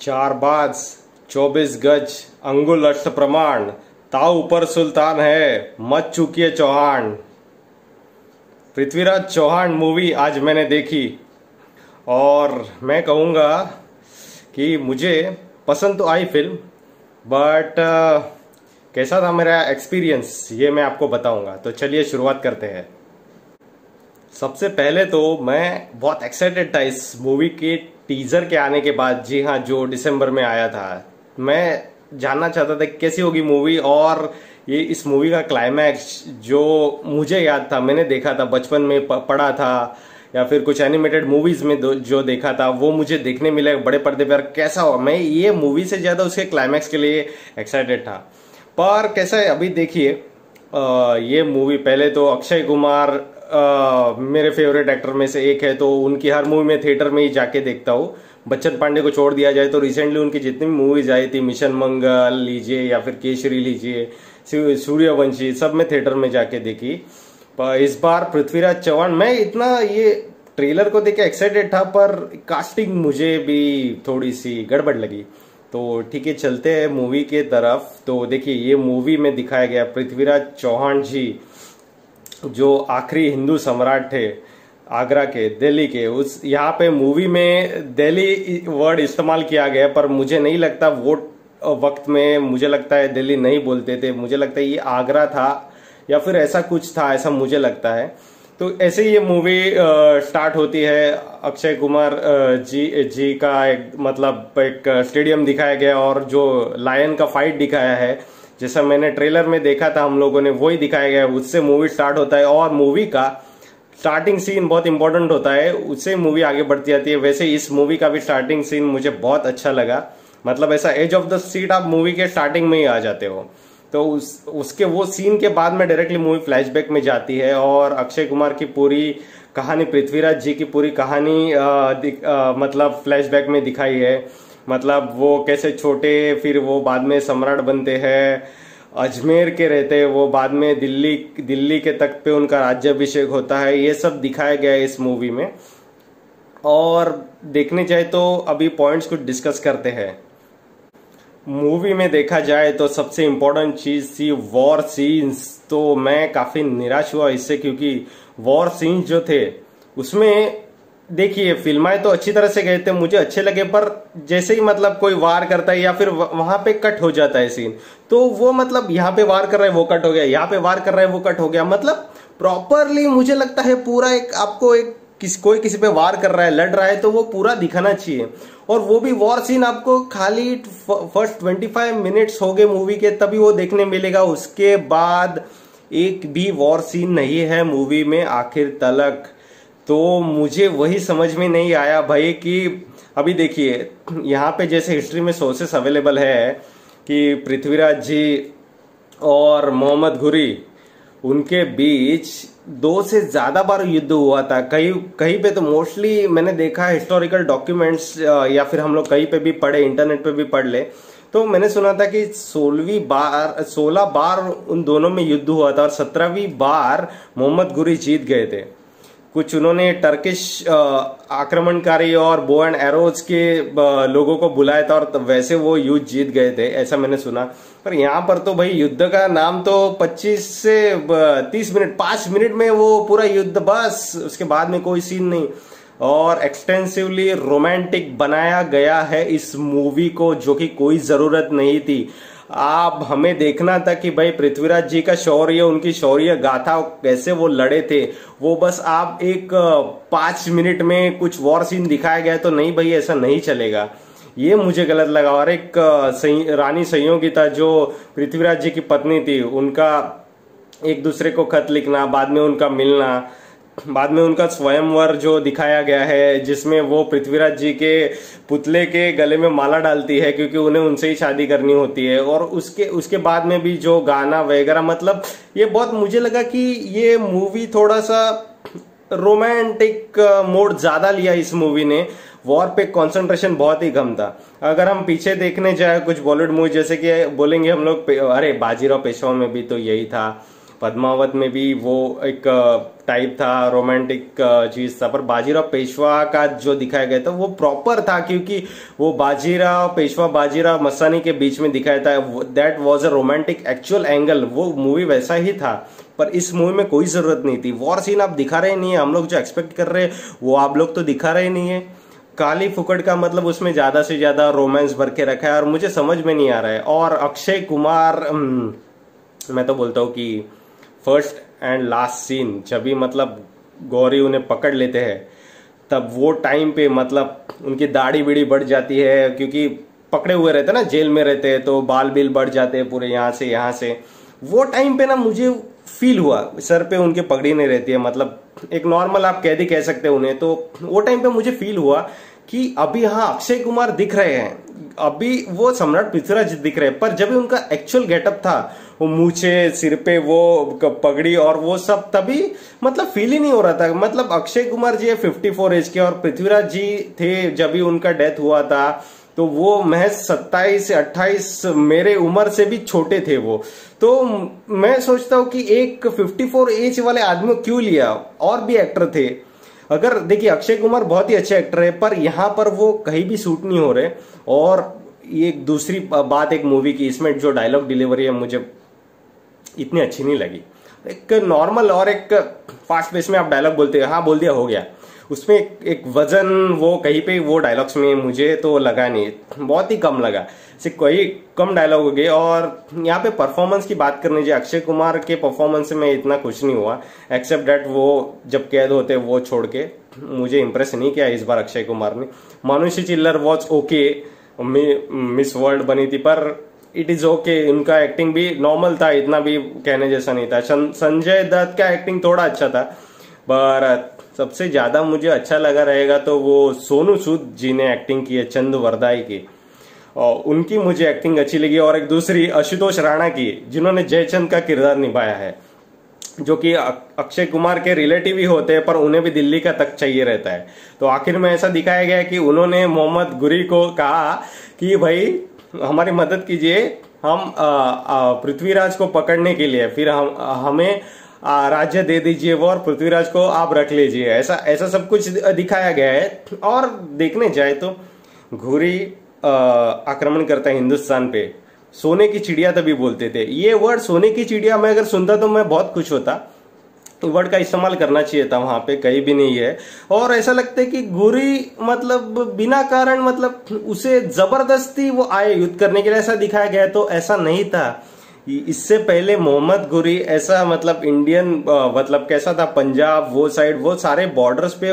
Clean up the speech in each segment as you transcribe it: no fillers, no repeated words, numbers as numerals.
शारबाज 24 गज अंगुल अष्ट प्रमाण ताऊ ऊपर सुल्तान है मच चुकी है चौहान। पृथ्वीराज चौहान मूवी आज मैंने देखी और मैं कहूँगा कि मुझे पसंद तो आई फिल्म, बट कैसा था मेरा एक्सपीरियंस ये मैं आपको बताऊंगा। तो चलिए शुरुआत करते हैं। सबसे पहले तो मैं बहुत एक्साइटेड था इस मूवी के टीजर के आने के बाद। जी हाँ, जो दिसंबर में आया था। मैं जानना चाहता था कैसी होगी मूवी, और ये इस मूवी का क्लाइमैक्स जो मुझे याद था, मैंने देखा था बचपन में, पढ़ा था या फिर कुछ एनिमेटेड मूवीज में जो देखा था वो मुझे देखने मिला बड़े पर्दे पर। कैसा हो, मैं ये मूवी से ज्यादा उसके क्लाइमैक्स के लिए एक्साइटेड था। पर कैसा है अभी देखिए, ये मूवी पहले तो अक्षय कुमार मेरे फेवरेट एक्टर में से एक है, तो उनकी हर मूवी में थिएटर में ही जाके देखता हूँ। बच्चन पांडे को छोड़ दिया जाए तो रिसेंटली उनकी जितनी भी मूवीज आई थी, मिशन मंगल लीजिए या फिर केसरी लीजिए, सूर्यवंशी, सब में थिएटर में जाके देखी। पर इस बार पृथ्वीराज चौहान, मैं इतना ये ट्रेलर को देख के एक्साइटेड था, पर कास्टिंग मुझे भी थोड़ी सी गड़बड़ लगी। तो ठीक है, चलते हैं मूवी के तरफ। तो देखिए, ये मूवी में दिखाया गया पृथ्वीराज चौहान जी जो आखिरी हिंदू सम्राट थे आगरा के, दिल्ली के। उस यहाँ पे मूवी में दिल्ली वर्ड इस्तेमाल किया गया, पर मुझे नहीं लगता वो वक्त में, मुझे लगता है दिल्ली नहीं बोलते थे, मुझे लगता है ये आगरा था या फिर ऐसा कुछ था, ऐसा मुझे लगता है। तो ऐसे ही ये मूवी स्टार्ट होती है। अक्षय कुमार जी का एक स्टेडियम दिखाया गया और जो लायन का फाइट दिखाया है, जैसा मैंने ट्रेलर में देखा था हम लोगों ने, वही दिखाया गया है। उससे मूवी स्टार्ट होता है और मूवी का स्टार्टिंग सीन बहुत इंपॉर्टेंट होता है, उससे मूवी आगे बढ़ती जाती है। वैसे इस मूवी का भी स्टार्टिंग सीन मुझे बहुत अच्छा लगा। मतलब ऐसा एज ऑफ द सीट आप मूवी के स्टार्टिंग में ही आ जाते हो। तो उसके वो सीन के बाद में डायरेक्टली मूवी फ्लैशबैक में जाती है और अक्षय कुमार की पूरी कहानी, पृथ्वीराज जी की पूरी कहानी मतलब फ्लैशबैक में दिखाई है। मतलब वो कैसे छोटे, फिर वो बाद में सम्राट बनते हैं, अजमेर के रहते हैं, वो बाद में दिल्ली के तख्त पे उनका राज्याभिषेक होता है। ये सब दिखाया गया है इस मूवी में। और देखने जाए तो अभी पॉइंट्स कुछ डिस्कस करते हैं। मूवी में देखा जाए तो सबसे इम्पोर्टेंट चीज थी वॉर सीन्स। तो मैं काफी निराश हुआ इससे, क्योंकि वॉर सीन्स जो थे उसमें देखिए, फिल्माएं तो अच्छी तरह से गए थे, मुझे अच्छे लगे, पर जैसे ही मतलब कोई वार करता है या फिर वहां पे कट हो जाता है सीन, तो वो मतलब यहाँ पे वार कर रहा है वो कट हो गया, यहाँ पे वार कर रहा है वो कट हो गया। मतलब प्रॉपरली मुझे लगता है पूरा एक आपको कोई किसी पे वार कर रहा है, लड़ रहा है, तो वो पूरा दिखाना चाहिए। और वो भी वॉर सीन आपको खाली फर्स्ट 25 मिनट्स हो गए मूवी के तभी वो देखने मिलेगा। उसके बाद एक भी वॉर सीन नहीं है मूवी में आखिर तलक। तो मुझे वही समझ में नहीं आया भाई कि अभी देखिए, यहाँ पे जैसे हिस्ट्री में सोर्सेस अवेलेबल है कि पृथ्वीराज जी और मोहम्मद घुरी, उनके बीच 2 से ज्यादा बार युद्ध हुआ था। कहीं पे तो मोस्टली मैंने देखा है हिस्टोरिकल डॉक्यूमेंट्स, या फिर हम लोग कहीं पे भी पढ़े, इंटरनेट पे भी पढ़ ले, तो मैंने सुना था कि 16 बार उन दोनों में युद्ध हुआ था और 17वीं बार मोहम्मद घुरी जीत गए थे। कुछ उन्होंने टर्किश आक्रमणकारी और बो एंड एरोज के लोगों को बुलाया था और वैसे वो युद्ध जीत गए थे, ऐसा मैंने सुना। पर यहाँ पर तो भाई युद्ध का नाम तो 25 से 30 मिनट, 5 मिनट में वो पूरा युद्ध, बस उसके बाद में कोई सीन नहीं। और एक्सटेंसिवली रोमांटिक बनाया गया है इस मूवी को, जो कि कोई जरूरत नहीं थी। आप हमें देखना था कि भाई पृथ्वीराज जी का शौर्य, उनकी शौर्य गाथा, कैसे वो लड़े थे, वो बस आप एक 5 मिनट में कुछ वॉर सीन दिखाया गया तो नहीं भाई, ऐसा नहीं चलेगा। ये मुझे गलत लगा। और एक रानी संयोगिता जो पृथ्वीराज जी की पत्नी थी, उनका एक दूसरे को खत लिखना, बाद में उनका मिलना, बाद में उनका स्वयंवर जो दिखाया गया है, जिसमें वो पृथ्वीराज जी के पुतले के गले में माला डालती है क्योंकि उन्हें उनसे ही शादी करनी होती है। और उसके बाद में भी जो गाना वगैरह, मतलब ये बहुत, मुझे लगा कि ये मूवी थोड़ा सा रोमांटिक मोड ज्यादा लिया इस मूवी ने। वॉर पे कंसंट्रेशन बहुत ही कम था। अगर हम पीछे देखने जाए कुछ बॉलीवुड मूवी, जैसे कि बोलेंगे हम लोग, अरे बाजीराव पेशवा में भी तो यही था, पद्मावत में भी वो एक टाइप था, रोमांटिक चीज था, पर बाजीराव पेशवा का जो दिखाया गया था वो प्रॉपर था, क्योंकि वो बाजीराव पेशवा बाजीराव मस्तानी के बीच में दिखाया था, that was a romantic actual angle, वो मूवी वैसा ही था। पर इस मूवी में कोई जरूरत नहीं थी, वॉर सीन आप दिखा रहे नहीं है, हम लोग जो एक्सपेक्ट कर रहे हैं वो आप लोग तो दिखा रहे नहीं है। काली फुकड़ का मतलब उसमें ज्यादा से ज्यादा रोमांस भर के रखा है और मुझे समझ में नहीं आ रहा है। और अक्षय कुमार, मैं तो बोलता हूँ कि फर्स्ट एंड लास्ट सीन जब भी मतलब गौरी उन्हें पकड़ लेते हैं, तब वो टाइम पे मतलब उनकी दाढ़ी बीड़ी बढ़ जाती है, क्योंकि पकड़े हुए रहते ना, जेल में रहते हैं, तो बाल बिल बढ़ जाते हैं पूरे यहाँ से। वो टाइम पे ना मुझे फील हुआ, सर पे उनके पगड़ी नहीं रहती है, मतलब एक नॉर्मल आप कैदी कह सकते हैं उन्हें, तो वो टाइम पे मुझे फील हुआ कि अभी हाँ अक्षय कुमार दिख रहे हैं, अभी वो सम्राट पृथ्वीराज दिख रहे हैं। पर जब भी उनका एक्चुअल गेटअप था, वो मूछे, सिर पे वो पगड़ी और वो सब, तभी मतलब फील ही नहीं हो रहा था। मतलब अक्षय कुमार जी 54 एज के और पृथ्वीराज जी थे जब भी उनका डेथ हुआ था, तो वो महज 27 से 28 मेरे उम्र से भी छोटे थे वो। तो मैं सोचता हूँ कि एक 54 एज वाले आदमी को क्यों लिया, और भी एक्टर थे। अगर देखिए अक्षय कुमार बहुत ही अच्छे एक्टर है, पर यहाँ पर वो कहीं भी सूट नहीं हो रहे। और ये दूसरी बात एक मूवी की, इसमें जो डायलॉग डिलीवरी है मुझे इतनी अच्छी नहीं लगी। एक नॉर्मल और एक फास्ट पेस में आप डायलॉग बोलते हैं, हाँ बोल दिया हो गया, उसमें एक वजन वो कहीं पे वो डायलॉग्स में मुझे तो लगा नहीं, बहुत ही कम लगा, सिर्फ कोई कम डायलॉग हो गए। और यहाँ पे परफॉर्मेंस की बात करनी चाहिए, अक्षय कुमार के परफॉर्मेंस में इतना कुछ नहीं हुआ, एक्सेप्ट डेट वो जब कैद होते वो छोड़ के मुझे इंप्रेस नहीं किया इस बार अक्षय कुमार ने। मानुषी चिल्लर वॉज ओके, मिस वर्ल्ड बनी थी, पर इट इज ओके, उनका एक्टिंग भी नॉर्मल था, इतना भी कहने जैसा नहीं था। संजय दत्त का एक्टिंग थोड़ा अच्छा था, पर सबसे ज्यादा मुझे अच्छा लगा रहेगा तो वो सोनू सूद जी ने एक्टिंग की है, चंद वरदाई की, और उनकी मुझे एक्टिंग अच्छी लगी। और एक दूसरी आशुतोष राणा की, जिन्होंने जयचंद का किरदार निभाया है, जो कि अक्षय कुमार के रिलेटिव ही होते हैं, पर उन्हें भी दिल्ली का तख्त चाहिए रहता है। तो आखिर में ऐसा दिखाया गया कि उन्होंने मोहम्मद गुरी को कहा कि भाई हमारी मदद कीजिए, हम पृथ्वीराज को पकड़ने के लिए, फिर हमें राज्य दे दीजिए वो, और पृथ्वीराज को आप रख लीजिए। ऐसा सब कुछ दिखाया गया है। और देखने जाए तो घुरी आक्रमण करता है हिंदुस्तान पे, सोने की चिड़िया तभी बोलते थे। ये वर्ड सोने की चिड़िया मैं अगर सुनता तो मैं बहुत खुश होता, वर्ड का इस्तेमाल करना चाहिए था, वहां पे कहीं भी नहीं है। और ऐसा लगता है कि गुरी मतलब बिना कारण, मतलब उसे जबरदस्ती वो आए युद्ध करने के लिए, ऐसा दिखाया गया, तो ऐसा नहीं था। इससे पहले मोहम्मद गुरी ऐसा मतलब इंडियन मतलब कैसा था, पंजाब वो साइड, वो सारे बॉर्डर्स पे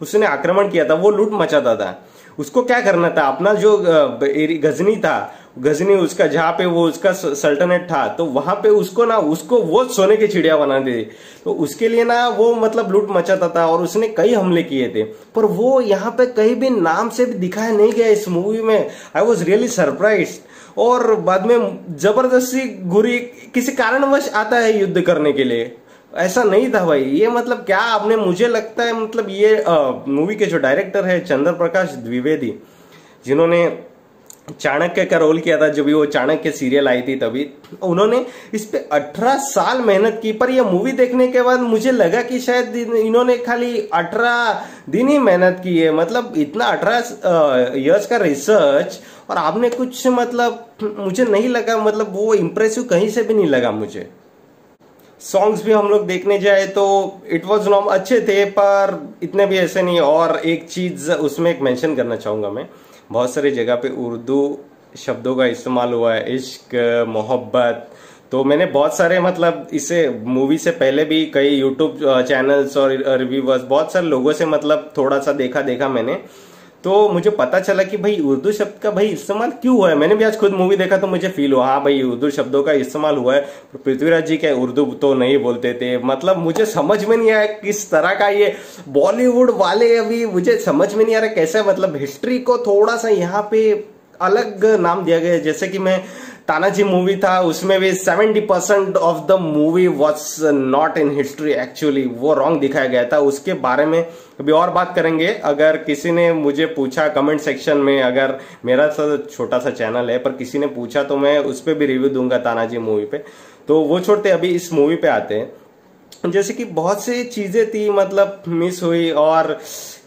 उसने आक्रमण किया था, वो लूट मचाता था। उसको क्या करना था, अपना जो गजनी था, गजनी उसका जहाँ पे वो उसका सल्तनत था, तो वहां पे उसको वो सोने की चिड़िया बना दी। तो उसके लिए ना वो मतलब लूट मचाता था, और उसने कई हमले किए थे, पर वो यहाँ पे कहीं भी नाम से भी दिखाया नहीं गया इस मूवी में। I was really surprise. और बाद में जबरदस्ती गुरी किसी कारणवश आता है युद्ध करने के लिए, ऐसा नहीं था भाई। ये मतलब क्या आपने, मुझे लगता है मतलब ये मूवी के जो डायरेक्टर है चंद्र प्रकाश द्विवेदी, जिन्होंने चाणक्य का रोल किया था, जब भी वो चाणक्य सीरियल आई थी तभी, उन्होंने इस पे 18 साल मेहनत की। पर ये मूवी देखने के बाद मुझे लगा कि शायद इन्होंने खाली 18 दिन ही मेहनत की है, मतलब इतना 18 इयर्स का रिसर्च, और आपने कुछ मतलब मुझे नहीं लगा, मतलब वो इम्प्रेसिव कहीं से भी नहीं लगा मुझे। सॉन्ग्स भी हम लोग देखने जाए तो इट वॉज अच्छे थे, पर इतने भी ऐसे नहीं। और एक चीज उसमें एक मेंशन करना चाहूंगा मैं, बहुत सारी जगह पे उर्दू शब्दों का इस्तेमाल हुआ है, इश्क, मोहब्बत। तो मैंने बहुत सारे मतलब इसे मूवी से पहले भी कई यूट्यूब चैनल्स और रिव्यूवर्स, बहुत सारे लोगों से मतलब थोड़ा सा देखा मैंने, तो मुझे पता चला कि भाई उर्दू शब्द का भाई इस्तेमाल क्यों हुआ है। मैंने भी आज खुद मूवी देखा तो मुझे फील हुआ, हाँ भाई उर्दू शब्दों का इस्तेमाल हुआ है। पृथ्वीराज जी क्या उर्दू तो नहीं बोलते थे, मतलब मुझे समझ में नहीं आया किस तरह का ये बॉलीवुड वाले, अभी मुझे समझ में नहीं आ रहा कैसे मतलब हिस्ट्री को थोड़ा सा यहाँ पे अलग नाम दिया गया है। जैसे कि मैं तानाजी मूवी था, उसमें भी 70% of the movie was not in history, actually वो रॉन्ग दिखाया गया था। उसके बारे में अभी और बात करेंगे। अगर किसी ने मुझे पूछा कमेंट सेक्शन में, अगर मेरा छोटा सा चैनल है पर किसी ने पूछा तो मैं उस पर भी रिव्यू दूंगा तानाजी मूवी पे। तो वो छोड़ते अभी इस मूवी पे आते हैं। जैसे कि बहुत सी चीजें थी मतलब मिस हुई, और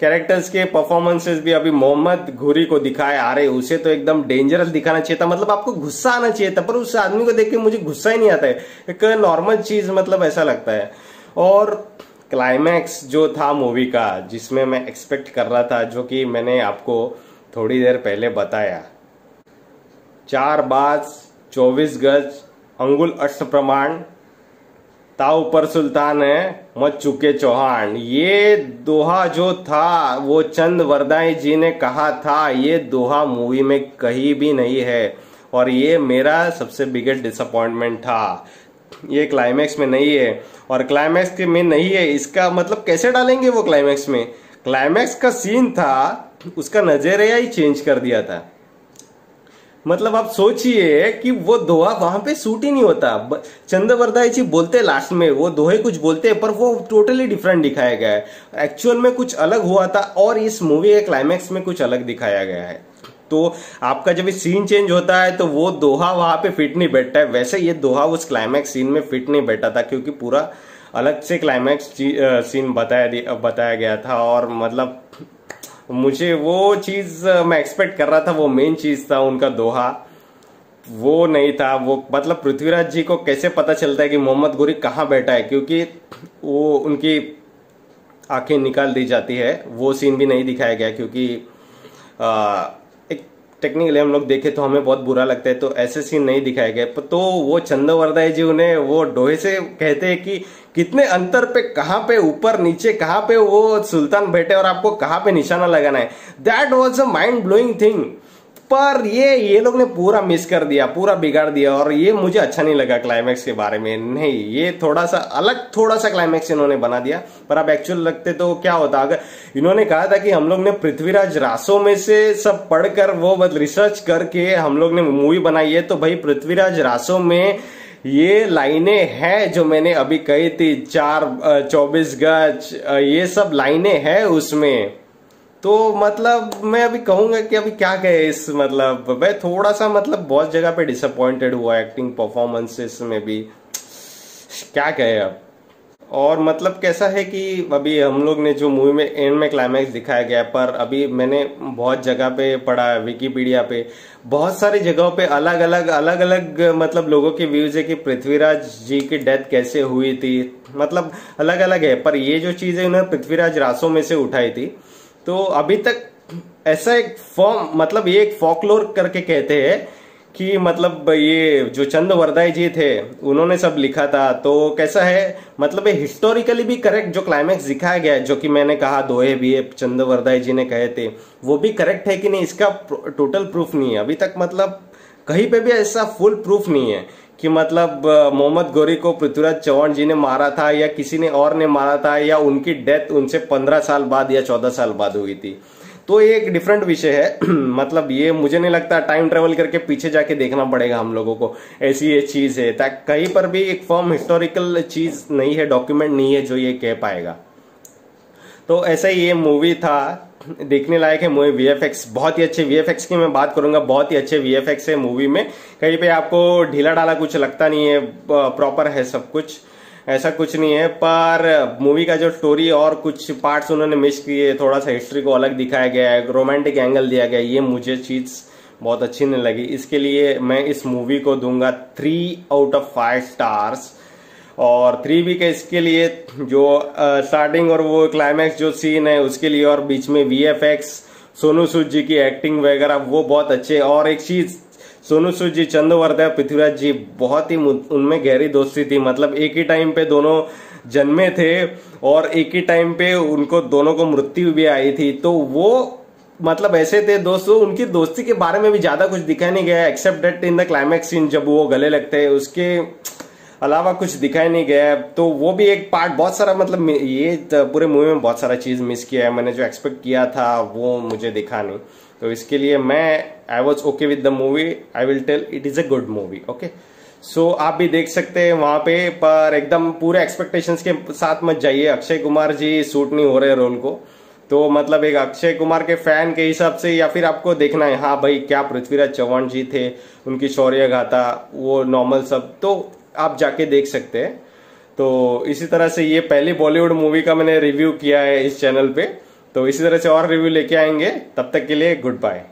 कैरेक्टर्स के परफॉर्मेंसेस भी अभी मोहम्मद घुरी को दिखाए आ रहे, उसे तो एकदम डेंजरस दिखाना चाहिए था, मतलब आपको गुस्सा आना चाहिए था, पर उस आदमी को देख के मुझे गुस्सा ही नहीं आता है, एक नॉर्मल चीज मतलब ऐसा लगता है। और क्लाइमैक्स जो था मूवी का, जिसमें मैं एक्सपेक्ट कर रहा था, जो कि मैंने आपको थोड़ी देर पहले बताया, 4 बाज 24 गज अंगुल अष्ट प्रमाण ताऊ पर सुल्तान है मत चुके चौहान, ये दोहा जो था वो चंद वरदाई जी ने कहा था, ये दोहा मूवी में कहीं भी नहीं है, और ये मेरा सबसे बिगेस्ट डिसअपॉइंटमेंट था। ये क्लाइमैक्स में नहीं है, और क्लाइमैक्स में नहीं है इसका मतलब कैसे डालेंगे वो क्लाइमैक्स में? क्लाइमैक्स का सीन था, उसका नजरिया ही चेंज कर दिया था। मतलब आप सोचिए कि वो दोहा वहां पे सूट ही नहीं होता। चंद्रवरदाई जी बोलते लास्ट में, वो दोहे कुछ बोलते हैं पर वो टोटली डिफरेंट दिखाया गया है, एक्चुअल में कुछ अलग हुआ था, और इस मूवी के क्लाइमैक्स में कुछ अलग दिखाया गया है। तो आपका जब सीन चेंज होता है तो वो दोहा वहां पे फिट नहीं बैठता है, वैसे ये दोहा उस क्लाइमैक्स सीन में फिट नहीं बैठा था, क्योंकि पूरा अलग से क्लाइमैक्स सीन बताया गया था, और मतलब मुझे वो चीज मैं एक्सपेक्ट कर रहा था, वो मेन चीज था उनका दोहा, वो नहीं था। वो मतलब पृथ्वीराज जी को कैसे पता चलता है कि मोहम्मद घुरी कहाँ बैठा है, क्योंकि वो उनकी आंखें निकाल दी जाती है, वो सीन भी नहीं दिखाया गया, क्योंकि एक टेक्निकली हम लोग देखे तो हमें बहुत बुरा लगता है, तो ऐसे सीन नहीं दिखाए गए। तो वो चंद्रवरदाई जी उन्हें वो डोहे से कहते हैं कि कितने अंतर पे, कहाँ पे ऊपर नीचे, कहाँ पे वो सुल्तान बैठे और आपको कहाँ पे निशाना लगाना है। That was a mind blowing thing, पर ये लोग ने पूरा मिस कर दिया, पूरा बिगाड़ दिया, और ये मुझे अच्छा नहीं लगा क्लाइमैक्स के बारे में। नहीं, ये थोड़ा सा अलग, थोड़ा सा क्लाइमैक्स इन्होंने बना दिया, पर अब एक्चुअल लगते तो क्या होता। अगर इन्होंने कहा था कि हम लोग ने पृथ्वीराज रासो में से सब पढ़कर वो रिसर्च करके हम लोग ने मूवी बनाई है, तो भाई पृथ्वीराज रासो में ये लाइनें हैं जो मैंने अभी कही थी, 4 24 गज, ये सब लाइनें हैं उसमें। तो मतलब मैं अभी कहूंगा कि अभी क्या कहे इस, मतलब मैं थोड़ा सा मतलब बहुत जगह पे डिसअपॉइंटेड हुआ एक्टिंग परफॉर्मेंसेस में भी, क्या कहे अब। और मतलब कैसा है कि अभी हम लोग ने जो मूवी में एंड में क्लाइमैक्स दिखाया गया, पर अभी मैंने बहुत जगह पे पढ़ा, विकिपीडिया पे बहुत सारी जगहों पे अलग अलग मतलब लोगों के व्यूज है कि पृथ्वीराज जी की डेथ कैसे हुई थी, मतलब अलग अलग है, पर ये जो चीज है उन्होंने पृथ्वीराज रासो में से उठाई थी। तो अभी तक ऐसा एक फॉर्म, मतलब ये एक फॉकलोर करके कहते हैं कि मतलब ये जो चंद्रवरदाई जी थे उन्होंने सब लिखा था। तो कैसा है, मतलब ये हिस्टोरिकली भी करेक्ट जो क्लाइमैक्स दिखाया गया है, जो कि मैंने कहा दोहे भी चंद्रवरदाई जी ने कहे थे, वो भी करेक्ट है कि नहीं, इसका टोटल प्रूफ नहीं है अभी तक, मतलब कहीं पे भी ऐसा फुल प्रूफ नहीं है कि मतलब मोहम्मद घुरी को पृथ्वीराज चौहान जी ने मारा था या किसी ने और ने मारा था, या उनकी डेथ उनसे 15 साल बाद या 14 साल बाद हुई थी। तो ये एक डिफरेंट विषय है मतलब ये मुझे नहीं लगता, टाइम ट्रेवल करके पीछे जाके देखना पड़ेगा हम लोगों को, ऐसी ये चीज है। कहीं पर भी एक फॉर्म हिस्टोरिकल चीज नहीं है, डॉक्यूमेंट नहीं है जो ये कह पाएगा। तो ऐसा ही ये मूवी था, देखने लायक है मूवी। वीएफएक्स बहुत ही अच्छे, वीएफएक्स की मैं बात करूंगा, बहुत ही अच्छे वीएफएक्स है मूवी में, कहीं पे आपको ढीला डाला कुछ लगता नहीं है, प्रॉपर है सब कुछ, ऐसा कुछ नहीं है। पर मूवी का जो स्टोरी और कुछ पार्ट्स उन्होंने मिस किए, थोड़ा सा हिस्ट्री को अलग दिखाया गया है, रोमांटिक एंगल दिया गया है, ये मुझे चीज बहुत अच्छी नहीं लगी। इसके लिए मैं इस मूवी को दूंगा 3/5 स्टार्स। और 3 भी का इसके लिए जो स्टार्टिंग और वो क्लाइमैक्स जो सीन है उसके लिए, और बीच में वीएफएक्स, सोनू सूद जी की एक्टिंग वगैरह वो बहुत अच्छे। और एक चीज, सोनू सूद जी, चंद्रवरदाई, पृथ्वीराज जी, बहुत ही उनमें गहरी दोस्ती थी, मतलब एक ही टाइम पे दोनों जन्मे थे और एक ही टाइम पे उनको दोनों को मृत्यु भी आई थी। तो वो मतलब ऐसे थे दोस्तों, उनकी दोस्ती के बारे में भी ज्यादा कुछ दिखाया नहीं गया, except that in the climax scene जब वो गले लगते हैं, उसके अलावा कुछ दिखाई नहीं गया। तो वो भी एक पार्ट, बहुत सारा मतलब ये पूरे मूवी में बहुत सारा चीज मिस किया है, मैंने जो एक्सपेक्ट किया था वो मुझे दिखा नहीं। तो इसके लिए मैं I was okay with the movie, I will tell it is a good movie. Okay, so आप भी देख सकते हैं वहां पे, पर एकदम पूरे एक्सपेक्टेशंस के साथ मत जाइए। अक्षय कुमार जी सूट नहीं हो रहे रोल को, तो मतलब एक अक्षय कुमार के फैन के हिसाब से, या फिर आपको देखना है हाँ भाई क्या पृथ्वीराज चौहान जी थे, उनकी शौर्य गाथा वो नॉर्मल सब, तो आप जाके देख सकते हैं। तो इसी तरह से ये पहली बॉलीवुड मूवी का मैंने रिव्यू किया है इस चैनल पे। तो इसी तरह से और रिव्यू लेके आएंगे, तब तक के लिए गुड बाय।